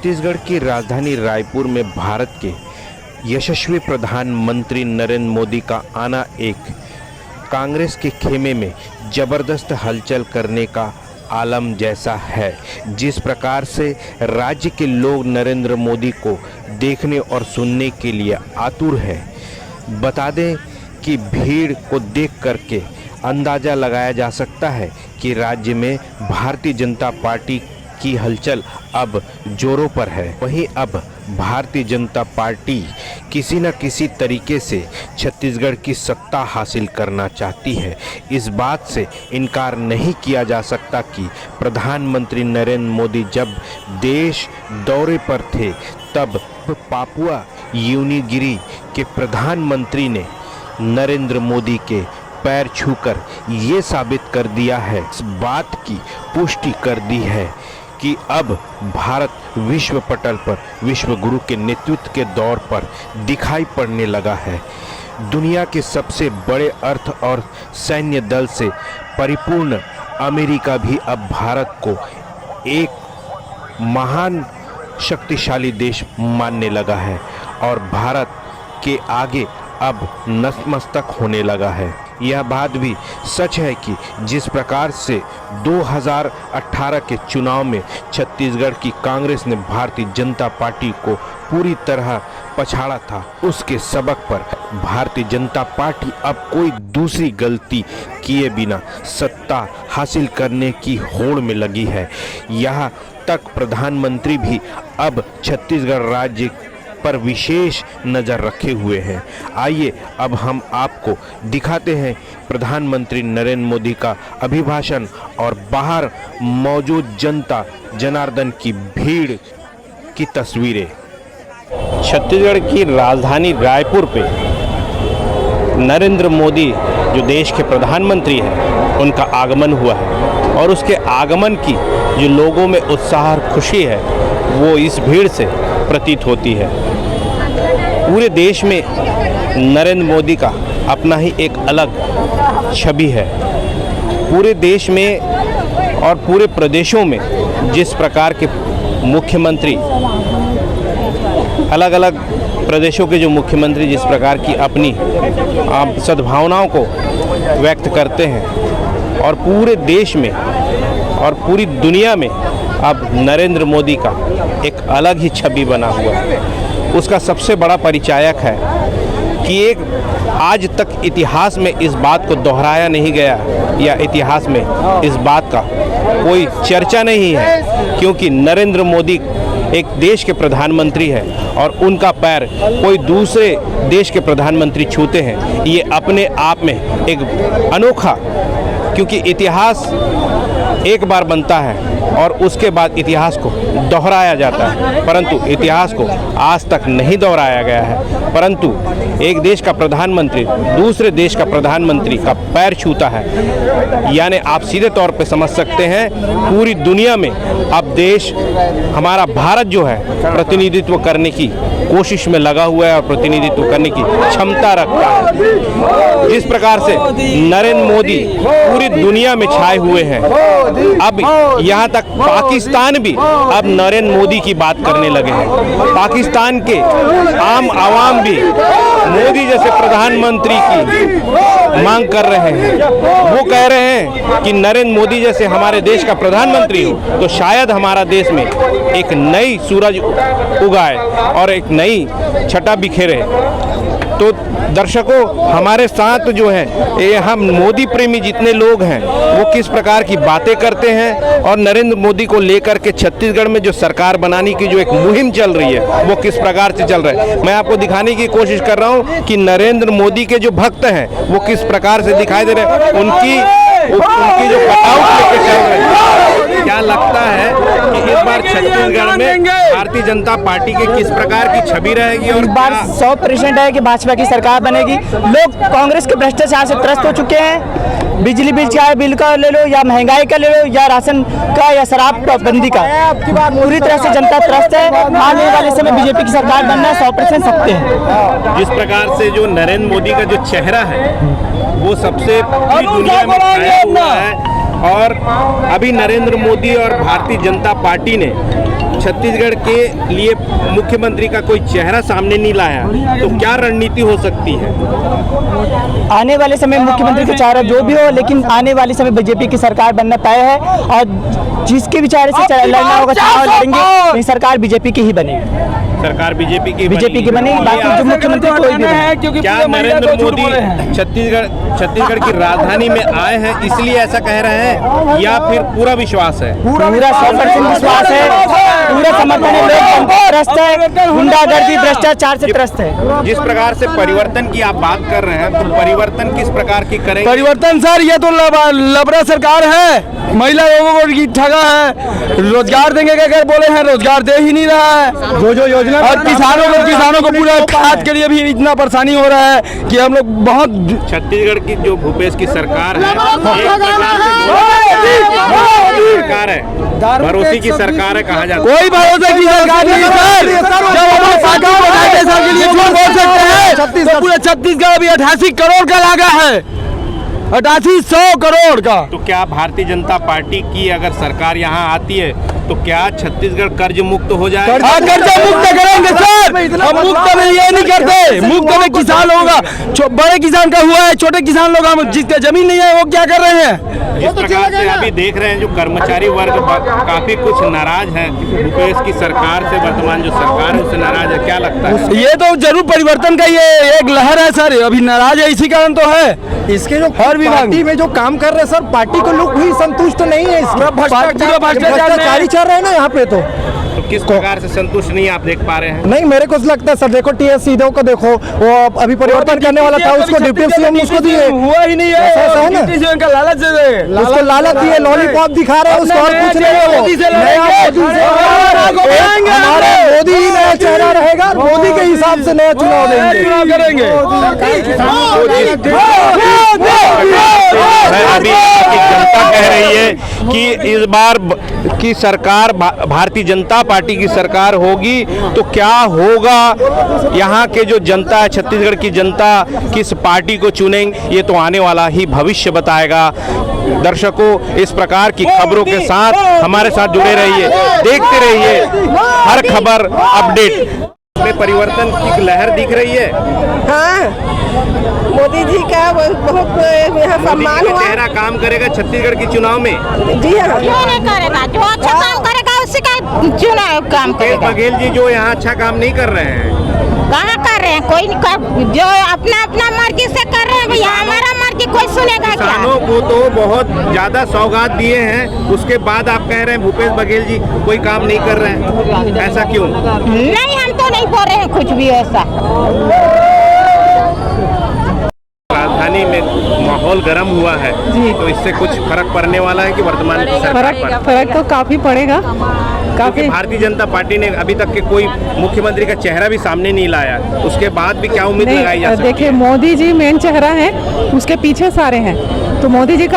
छत्तीसगढ़ की राजधानी रायपुर में भारत के यशस्वी प्रधानमंत्री नरेंद्र मोदी का आना एक कांग्रेस के खेमे में जबरदस्त हलचल करने का आलम जैसा है। जिस प्रकार से राज्य के लोग नरेंद्र मोदी को देखने और सुनने के लिए आतुर है, बता दें कि भीड़ को देख करके अंदाज़ा लगाया जा सकता है कि राज्य में भारतीय जनता पार्टी की हलचल अब जोरों पर है। वहीं अब भारतीय जनता पार्टी किसी न किसी तरीके से छत्तीसगढ़ की सत्ता हासिल करना चाहती है। इस बात से इनकार नहीं किया जा सकता कि प्रधानमंत्री नरेंद्र मोदी जब देश दौरे पर थे तब पापुआ न्यूगिनी के प्रधानमंत्री ने नरेंद्र मोदी के पैर छूकर ये साबित कर दिया है, इस बात की पुष्टि कर दी है कि अब भारत विश्व पटल पर विश्व गुरु के नेतृत्व के दौर पर दिखाई पड़ने लगा है। दुनिया के सबसे बड़े अर्थ और सैन्य दल से परिपूर्ण अमेरिका भी अब भारत को एक महान शक्तिशाली देश मानने लगा है और भारत के आगे अब नतमस्तक होने लगा है। यह बात भी सच है कि जिस प्रकार से 2018 के चुनाव में छत्तीसगढ़ की कांग्रेस ने भारतीय जनता पार्टी को पूरी तरह पछाड़ा था, उसके सबक पर भारतीय जनता पार्टी अब कोई दूसरी गलती किए बिना सत्ता हासिल करने की होड़ में लगी है। यहाँ तक प्रधानमंत्री भी अब छत्तीसगढ़ राज्य पर विशेष नज़र रखे हुए हैं। आइए अब हम आपको दिखाते हैं प्रधानमंत्री नरेंद्र मोदी का अभिभाषण और बाहर मौजूद जनता जनार्दन की भीड़ की तस्वीरें। छत्तीसगढ़ की राजधानी रायपुर पे नरेंद्र मोदी जो देश के प्रधानमंत्री हैं उनका आगमन हुआ है और उसके आगमन की जो लोगों में उत्साह और खुशी है वो इस भीड़ से प्रतीत होती है। पूरे देश में नरेंद्र मोदी का अपना ही एक अलग छवि है। पूरे देश में और पूरे प्रदेशों में जिस प्रकार के मुख्यमंत्री, अलग अलग प्रदेशों के जो मुख्यमंत्री जिस प्रकार की अपनी सद्भावनाओं को व्यक्त करते हैं और पूरे देश में और पूरी दुनिया में अब नरेंद्र मोदी का एक अलग ही छवि बना हुआ है। उसका सबसे बड़ा परिचायक है कि एक आज तक इतिहास में इस बात को दोहराया नहीं गया या इतिहास में इस बात का कोई चर्चा नहीं है, क्योंकि नरेंद्र मोदी एक देश के प्रधानमंत्री है और उनका पैर कोई दूसरे देश के प्रधानमंत्री छूते हैं, ये अपने आप में एक अनोखा, क्योंकि इतिहास एक बार बनता है और उसके बाद इतिहास को दोहराया जाता है, परंतु इतिहास को आज तक नहीं दोहराया गया है। परंतु एक देश का प्रधानमंत्री दूसरे देश का प्रधानमंत्री का पैर छूता है, यानी आप सीधे तौर पे समझ सकते हैं पूरी दुनिया में अब देश हमारा भारत जो है प्रतिनिधित्व करने की कोशिश में लगा हुआ है और प्रतिनिधित्व करने की क्षमता रखता है। जिस प्रकार से नरेंद्र मोदी पूरी दुनिया में छाए हुए हैं, अब यहाँ तक पाकिस्तान भी अब नरेंद्र मोदी की बात करने लगे हैं। पाकिस्तान के आम आवाम भी मोदी जैसे प्रधानमंत्री की मांग कर रहे हैं। वो कह रहे हैं कि नरेंद्र मोदी जैसे हमारे देश का प्रधानमंत्री हो तो शायद हमारा देश में एक नई सूरज उगाए और एक नई छटा बिखेरे। तो दर्शकों, हमारे साथ जो है ये हम मोदी प्रेमी जितने लोग हैं वो किस प्रकार की बातें करते हैं और नरेंद्र मोदी को लेकर के छत्तीसगढ़ में जो सरकार बनाने की जो एक मुहिम चल रही है वो किस प्रकार से चल रहा है, मैं आपको दिखाने की कोशिश कर रहा हूँ कि नरेंद्र मोदी के जो भक्त हैं वो किस प्रकार से दिखाई दे रहे हैं, उनकी जो कटआउट लेके चल रहे हैं। क्या लगता है कि इस बार छत्तीसगढ़ में भारतीय जनता पार्टी की किस प्रकार की छवि रहेगी? और इस बार 100% है कि भाजपा की सरकार बनेगी। लोग कांग्रेस के भ्रष्टाचार से त्रस्त हो चुके हैं। बिजली बिल का ले लो या महंगाई का ले लो या राशन का या शराब बंदी का, पूरी तरह से जनता त्रस्त है। आने वाले समय बीजेपी की सरकार बनना 100% सकते हैं। जिस प्रकार से जो नरेंद्र मोदी का जो चेहरा है वो सबसे पूरी दुनिया में छाया हुआ है और अभी नरेंद्र मोदी और भारतीय जनता पार्टी ने छत्तीसगढ़ के लिए मुख्यमंत्री का कोई चेहरा सामने नहीं लाया, तो क्या रणनीति हो सकती है? आने वाले समय मुख्यमंत्री का चेहरा जो भी हो, लेकिन आने वाले समय बीजेपी की सरकार बनना तय है और जिसके विचार से लड़ना होगा चुनाव लड़ेंगे, नहीं सरकार बीजेपी की ही बनेगी। सरकार बीजेपी की बनेगी, बाकी जो मुख्यमंत्री कोई भी है। क्या नरेंद्र मोदी छत्तीसगढ़ की राजधानी में आए हैं इसलिए ऐसा कह रहे हैं, या फिर पूरा विश्वास है? पूरा 100% विश्वास है, पूरा समर्थन है, लोग त्रस्त है, गुंडागर्दी भ्रष्टाचार से त्रस्त है। जिस प्रकार से परिवर्तन की आप बात कर रहे हैं, तो परिवर्तन किस प्रकार की करेंगे? परिवर्तन सर, ये तो लबड़ा सरकार है, महिला लोगों को ठगा है, रोजगार देंगे क्या बोले हैं, रोजगार दे ही नहीं रहा है। जो योजना और किसानों को पूरा खाद के लिए भी इतना परेशानी हो रहा है कि हम लोग बहुत। छत्तीसगढ़ की जो भूपेश की सरकार है, सरकार है, भरोसे की सरकार है कहा जाता है। कोई भरोसे की सरकार नहीं सर, जब हमारे सरकार बताते साल के लिए झूठ बोल सकते हैं, तो पूरे छत्तीसगढ़ अभी 88 करोड़ का लागा है, 8800 करोड़ का। तो क्या भारतीय जनता पार्टी की अगर सरकार यहाँ आती है तो क्या छत्तीसगढ़ कर्ज मुक्त हो जाए? हाँ, कर्ज मुक्त करेंगे सर, हम मुक्त में ये नहीं करते, मुक्त में किसान होगा, बड़े किसान का हुआ है, छोटे किसान लोग हम जिसके जमीन नहीं है वो क्या कर रहे हैं? जिस प्रकार से अभी देख रहे हैं जो कर्मचारी वर्ग काफी कुछ नाराज है भूपेश की सरकार से, वर्तमान जो सरकार है उससे नाराज है, क्या लगता है? ये तो जरूर परिवर्तन का ये एक लहर है सर, अभी नाराज है, इसी कारण तो है। इसके जो हर पार्टी में जो काम कर रहे हैं सर, पार्टी को लोग भी संतुष्ट नहीं है, भ्रष्टाचारी चल रहे हैं ना यहाँ पे। तो किस प्रकार से संतुष्ट नहीं आप देख पा रहे हैं? नहीं, मेरे को लगता है सर, देखो टीएस सीधो को देखो, वो अभी परिवर्तन करने वाला था, उसको डिप्टी सीएम उसको दिए, हुआ ही नहीं है, ऐसा है ना, डिप्टी सीएम का लालच दे रहे, उसको लालच दिए, लॉलीपॉप दिखा रहे हैं, उसको और कुछ नहीं है। हमारा मोदी ही नया चेहरा रहेगा, मोदी के हिसाब से नया चुनाव करेंगे। अभी जनता कह रही है कि इस बार की सरकार भारतीय जनता पार्टी की सरकार होगी, तो क्या होगा? यहाँ के जो जनता है, छत्तीसगढ़ की जनता किस पार्टी को चुनेंगे, ये तो आने वाला ही भविष्य बताएगा। दर्शकों, इस प्रकार की खबरों के साथ हमारे साथ जुड़े रहिए, देखते रहिए हर खबर अपडेट में। परिवर्तन की लहर दिख रही है। हाँ, मोदी जी का बहुत यहाँ सम्मान हुआ। चेहरा काम करेगा छत्तीसगढ़ के चुनाव में? जी हाँ, क्यों नहीं करेगा? जो अच्छा काम करेगा उसी का चुनाव काम करेगा। बघेल जी जो यहाँ अच्छा काम नहीं कर रहे हैं, कहाँ कर रहे हैं? कोई जो अपना अपना मर्जी से कर रहे हैं भैया, हमारा मर्जी कोई सुनेगा क्या? किसानों को तो बहुत ज्यादा सौगात दिए हैं, उसके बाद आप कह रहे हैं भूपेश बघेल जी कोई काम नहीं कर रहे हैं, ऐसा क्यों? नहीं, हम तो नहीं बोल रहे हैं कुछ भी ऐसा। राजधानी में माहौल गर्म हुआ है जी, तो इससे कुछ फर्क पड़ने वाला है कि वर्तमान की सरकार पर? फर्क तो काफी पड़ेगा, काफी। भारतीय जनता पार्टी ने अभी तक के कोई मुख्यमंत्री का चेहरा भी सामने नहीं लाया, उसके बाद भी क्या उम्मीद लगाई जा सकती है? देखिए, मोदी जी मेन चेहरा है, उसके पीछे सारे हैं, तो मोदी जी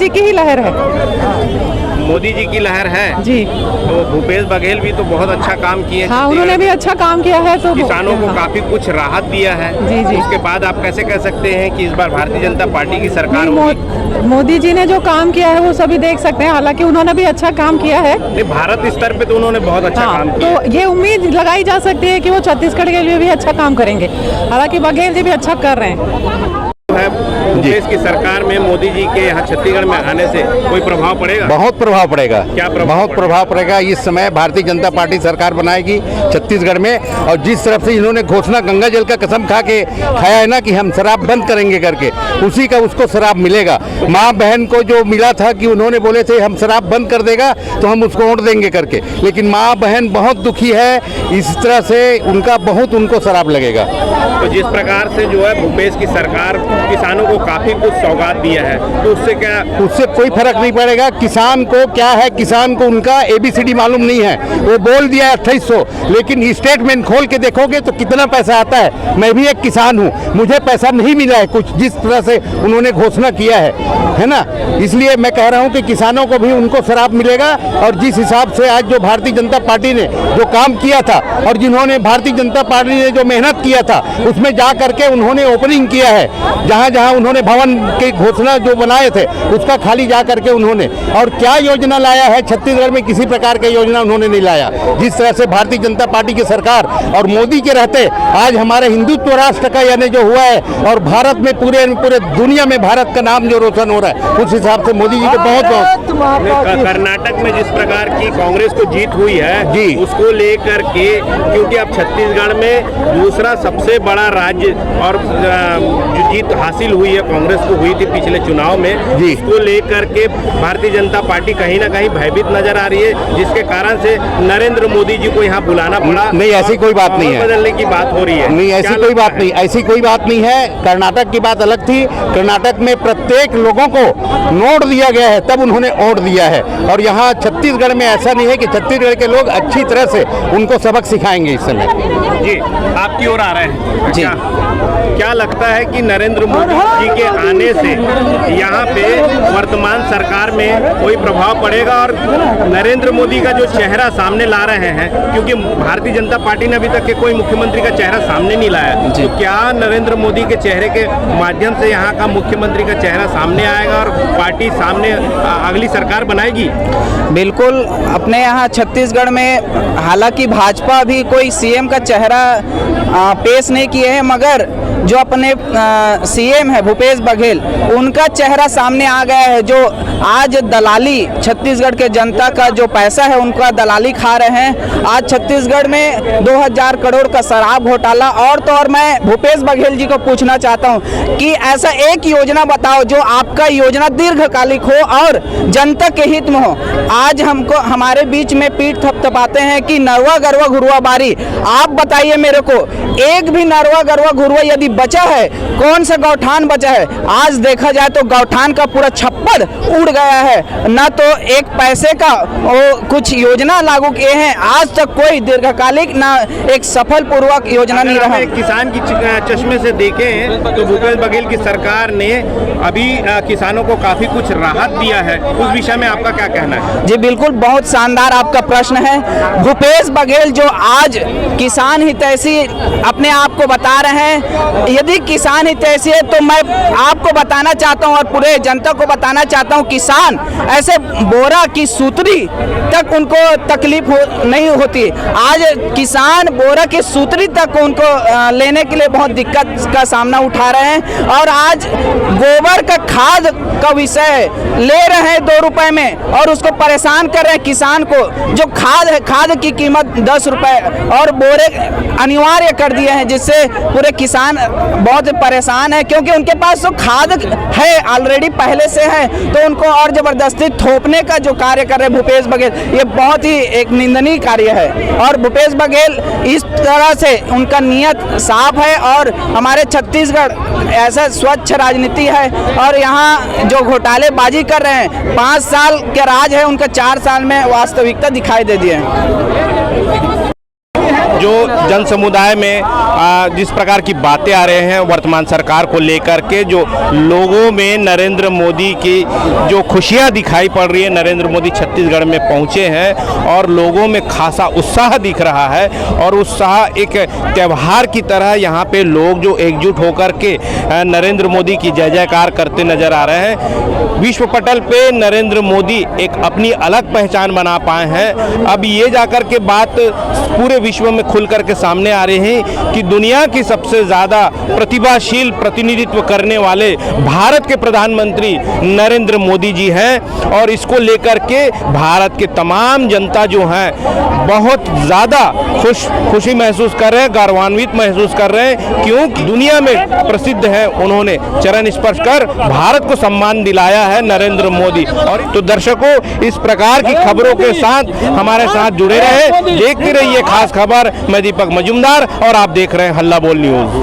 की ही लहर है। मोदी जी की लहर है जी। तो भूपेश बघेल भी तो बहुत अच्छा काम किए। हाँ, उन्होंने भी अच्छा काम किया है, तो किसानों को काफी कुछ राहत दिया है। जी जी। उसके बाद आप कैसे कह सकते हैं कि इस बार भारतीय जनता पार्टी की सरकार होगी? मोदी जी ने जो काम किया है वो सभी देख सकते हैं, हालांकि उन्होंने भी अच्छा काम किया है। नहीं, भारत स्तर पे तो उन्होंने बहुत अच्छा काम किया। तो ये उम्मीद लगाई जा सकती है कि वो छत्तीसगढ़ के लिए भी अच्छा काम करेंगे, हालांकि बघेल जी भी अच्छा कर रहे हैं। भूपेश की सरकार में मोदी जी के यहाँ छत्तीसगढ़ में आने से कोई प्रभाव पड़ेगा? बहुत प्रभाव पड़ेगा। क्या प्रभाव? बहुत प्रभाव पड़ेगा। इस समय भारतीय जनता पार्टी सरकार बनाएगी छत्तीसगढ़ में, और जिस तरफ से इन्होंने घोषणा गंगा जल का कसम खा के खाया है ना कि हम शराब बंद करेंगे करके, उसी का उसको शराब मिलेगा। माँ बहन को जो मिला था कि उन्होंने बोले थे हम शराब बंद कर देगा तो हम उसको वोट देंगे करके, लेकिन माँ बहन बहुत दुखी है, इस तरह से उनको शराब लगेगा। तो जिस प्रकार से जो है भूपेश की सरकार किसानों को काफी कुछ सौगात दिया है, तो उससे कोई फर्क नहीं पड़ेगा। किसान को क्या है, किसान को उनका ABCD मालूम नहीं है। वो बोल दिया 2800, लेकिन स्टेटमेंट खोल के देखोगे तो कितना पैसा आता है। मैं भी एक किसान हूँ, मुझे पैसा नहीं मिला है कुछ, जिस तरह से उन्होंने घोषणा किया है ना। इसलिए मैं कह रहा हूँ कि किसानों को भी उनको शराब मिलेगा, और जिस हिसाब से आज जो भारतीय जनता पार्टी ने जो काम किया था, और जिन्होंने भारतीय जनता पार्टी ने जो मेहनत किया था, उसमें जा करके उन्होंने ओपनिंग किया है, जहाँ जहाँ उन्होंने भवन की घोषणा जो बनाए थे उसका खाली जा करके उन्होंने, और क्या योजना लाया है छत्तीसगढ़ में? किसी प्रकार की योजना उन्होंने नहीं लाया। जिस तरह से भारतीय जनता पार्टी की सरकार और मोदी के रहते आज हमारे हिंदुत्व राष्ट्र का यानी जो हुआ है, और भारत में पूरे दुनिया में भारत का नाम जो रोशन हो रहा है, उस हिसाब से मोदी जी को बहुत कर्नाटक में जिस प्रकार की कांग्रेस को जीत हुई है जी, उसको लेकर के, क्योंकि अब छत्तीसगढ़ में दूसरा सबसे बड़ा राज्य और जो जीत हासिल हुई है कांग्रेस को हुई थी पिछले चुनाव में जी, उसको लेकर के भारतीय जनता पार्टी कहीं ना कहीं भयभीत नजर आ रही है, जिसके कारण से नरेंद्र मोदी जी को यहाँ बुलाना पड़ा। नहीं, ऐसी कोई बात नहीं है, बदलने की बात हो रही है। नहीं, ऐसी कोई बात नहीं, ऐसी कोई बात नहीं है। कर्नाटक की बात अलग थी। कर्नाटक में प्रत्येक लोगों को नोट दिया गया है, तब उन्होंने वोट दिया है, और यहाँ छत्तीसगढ़ में ऐसा नहीं है कि छत्तीसगढ़ के लोग अच्छी तरह से उनको सबक सिखाएंगे इस समय। जी, आपकी ओर आ रहे हैं जी। क्या लगता है कि नरेंद्र मोदी जी के आने से यहाँ पे वर्तमान सरकार में कोई प्रभाव पड़ेगा, और नरेंद्र मोदी का जो चेहरा सामने ला रहे हैं, क्योंकि भारतीय जनता पार्टी ने अभी तक के कोई मुख्यमंत्री का चेहरा सामने नहीं लाया, तो क्या नरेंद्र मोदी के चेहरे के माध्यम से यहाँ का मुख्यमंत्री का चेहरा सामने आएगा और पार्टी सामने अगली सरकार बनाएगी? बिल्कुल। अपने यहाँ छत्तीसगढ़ में हालांकि भाजपा अभी कोई सीएम का चेहरा पेश नहीं किए हैं, मगर जो अपने सीएम है भूपेश बघेल, उनका चेहरा सामने आ गया है, जो आज दलाली छत्तीसगढ़ के जनता का जो पैसा है उनका दलाली खा रहे हैं। आज छत्तीसगढ़ में 2000 करोड़ का शराब घोटाला, और तो और मैं भूपेश बघेल जी को पूछना चाहता हूं कि ऐसा एक योजना बताओ जो आपका योजना दीर्घकालिक हो और जनता के हित में हो। आज हमको हमारे बीच में पीठ थपथपाते हैं कि नरवा गरवा घुरवा बारी। आप बताइए मेरे को, एक भी नरवा गरवा घुरवा यदि बचा है, कौन सा गौठान बचा है? आज देखा जाए तो गौठान का पूरा छप्पर उड़ गया है, ना तो एक पैसे का कुछ योजना लागू किए हैं आज तक, कोई दीर्घकालिक ना एक सफल पूर्वक योजना नहीं रहा। किसान की चश्मे से देखें तो भूपेश बघेल की सरकार ने अभी किसानों को काफी कुछ राहत दिया है, उस विषय में आपका क्या कहना है? जी बिल्कुल, बहुत शानदार आपका प्रश्न है। भूपेश बघेल जो आज किसान हितैषी अपने आप को बता रहे हैं, यदि किसान हितैषी है तो मैं आपको बताना चाहता हूं और पूरे जनता को बताना चाहता हूं, किसान ऐसे बोरा की सूतरी तक उनको तकलीफ नहीं होती। आज किसान बोरा की सूतरी तक उनको लेने के लिए बहुत दिक्कत का सामना उठा रहे हैं, और आज गोबर का खाद का विषय ले रहे हैं 2 रुपए में और उसको परेशान कर रहे हैं किसान को। जो खाद है, खाद की कीमत 10 रुपए और बोरे अनिवार्य कर दिए हैं, जिससे पूरे किसान बहुत परेशान है, क्योंकि उनके पास तो खाद है ऑलरेडी पहले से है, तो उनको और जबरदस्ती थोपने का जो कार्य कर रहे हैं भूपेश बघेल, ये बहुत ही एक निंदनीय कार्य है। और भूपेश बघेल इस तरह से उनका नियत साफ है, और हमारे छत्तीसगढ़ ऐसा स्वच्छ राजनीति है, और यहाँ जो घोटालेबाजी कर रहे हैं, 5 साल के राज है उनका, 4 साल में वास्तविकता दिखाई दे दी है। जो जन समुदाय में जिस प्रकार की बातें आ रहे हैं वर्तमान सरकार को लेकर के, जो लोगों में नरेंद्र मोदी की जो खुशियां दिखाई पड़ रही है, नरेंद्र मोदी छत्तीसगढ़ में पहुंचे हैं और लोगों में खासा उत्साह दिख रहा है, और उत्साह एक त्यौहार की तरह यहाँ पे लोग जो एकजुट होकर के नरेंद्र मोदी की जय जयकार करते नजर आ रहे हैं। विश्व पटल पे नरेंद्र मोदी एक अपनी अलग पहचान बना पाए हैं। अब ये जाकर के बात पूरे विश्व में खुल करके सामने आ रही है कि दुनिया की सबसे ज़्यादा प्रतिभाशील प्रतिनिधित्व करने वाले भारत के प्रधानमंत्री नरेंद्र मोदी जी हैं, और इसको लेकर के भारत के तमाम जनता जो हैं बहुत ज़्यादा खुशी महसूस कर रहे हैं, गौरवान्वित महसूस कर रहे हैं, क्योंकि दुनिया में प्रसिद्ध है, उन्होंने चरण स्पर्श कर भारत को सम्मान दिलाया है नरेंद्र मोदी। और तो दर्शकों, इस प्रकार की खबरों के साथ हमारे साथ जुड़े रहे, देखते रहिए खास खबर। मैं दीपक मजूमदार और आप देख रहे हैं हल्ला बोल न्यूज़।